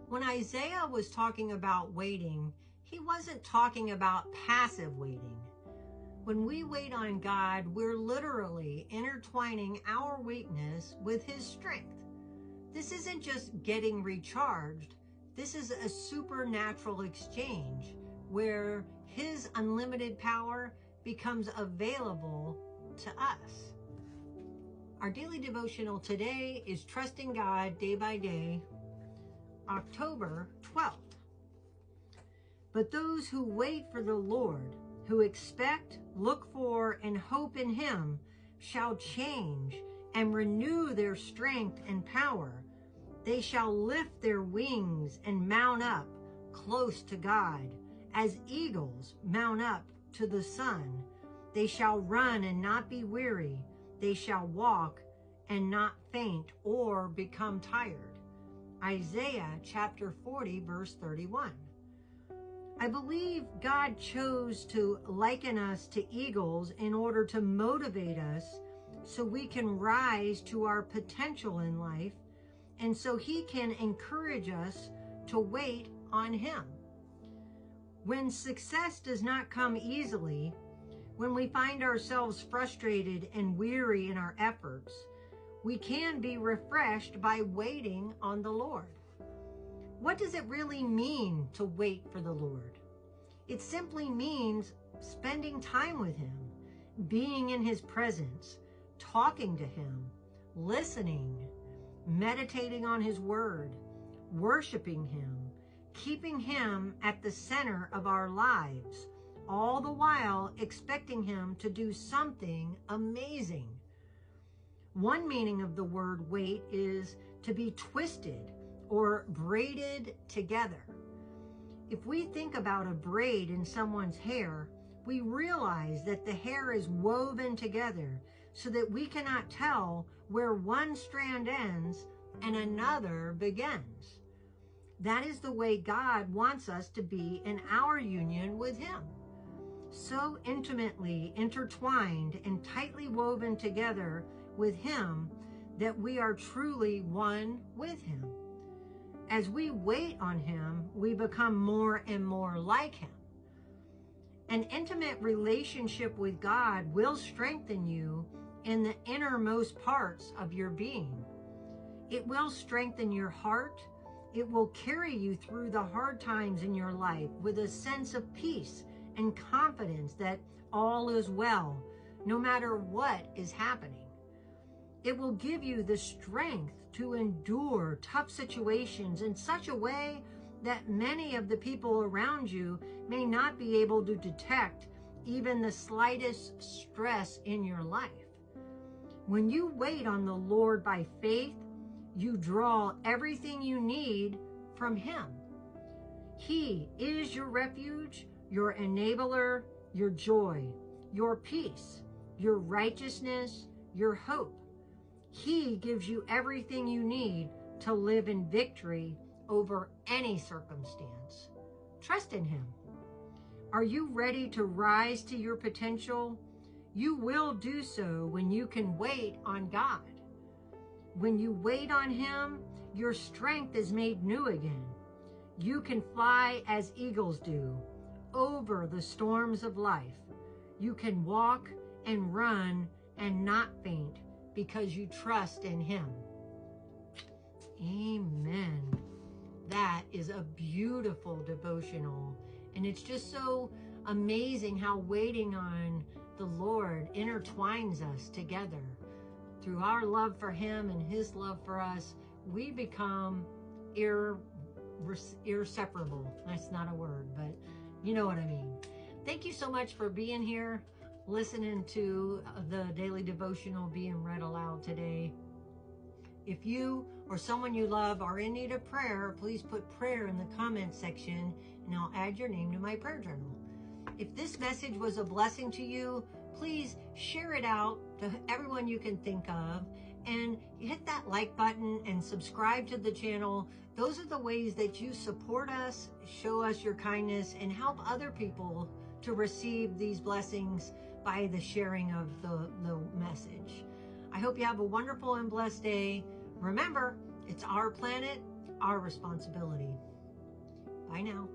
When Isaiah was talking about waiting, he wasn't talking about passive waiting. When we wait on God, we're literally intertwining our weakness with his strength. This isn't just getting recharged. This is a supernatural exchange where his unlimited power becomes available to us. Our daily devotional today is Trusting God Day by Day, October 12th. But those who wait for the Lord, who expect, look for, and hope in him, shall change and renew their strength and power. They shall lift their wings and mount up close to God, as eagles mount up to the sun. They shall run and not be weary. They shall walk and not faint or become tired. Isaiah chapter 40, verse 31. I believe God chose to liken us to eagles in order to motivate us so we can rise to our potential in life, and so he can encourage us to wait on him. When success does not come easily, when we find ourselves frustrated and weary in our efforts, we can be refreshed by waiting on the Lord. What does it really mean to wait for the Lord? It simply means spending time with him, being in his presence, talking to him, listening, meditating on his word, worshiping him, keeping him at the center of our lives, all the while expecting him to do something amazing. One meaning of the word wait is to be twisted or braided together. If we think about a braid in someone's hair, we realize that the hair is woven together so that we cannot tell where one strand ends and another begins. That is the way God wants us to be in our union with him. So intimately intertwined and tightly woven together with him that we are truly one with him. As we wait on him, we become more and more like him. An intimate relationship with God will strengthen you in the innermost parts of your being. It will strengthen your heart. It will carry you through the hard times in your life with a sense of peace and confidence that all is well, no matter what is happening. It will give you the strength to endure tough situations in such a way that many of the people around you may not be able to detect even the slightest stress in your life. When you wait on the Lord by faith, you draw everything you need from him. He is your refuge, your enabler, your joy, your peace, your righteousness, your hope. He gives you everything you need to live in victory over any circumstance. Trust in him. Are you ready to rise to your potential? You will do so when you can wait on God. When you wait on him, your strength is made new again. You can fly as eagles do over the storms of life. You can walk and run and not faint because you trust in him. Amen. That is a beautiful devotional. And it's just so amazing how waiting on the Lord intertwines us together. Through our love for him and his love for us, we become inseparable. That's not a word, but you know what I mean. Thank you so much for being here, listening to the daily devotional being read aloud today. If you or someone you love are in need of prayer, please put prayer in the comment section and I'll add your name to my prayer journal. If this message was a blessing to you, please share it out to everyone you can think of and hit that like button and subscribe to the channel. Those are the ways that you support us, show us your kindness, and help other people to receive these blessings by the sharing of the message. I hope you have a wonderful and blessed day. Remember, it's our planet, our responsibility. Bye now.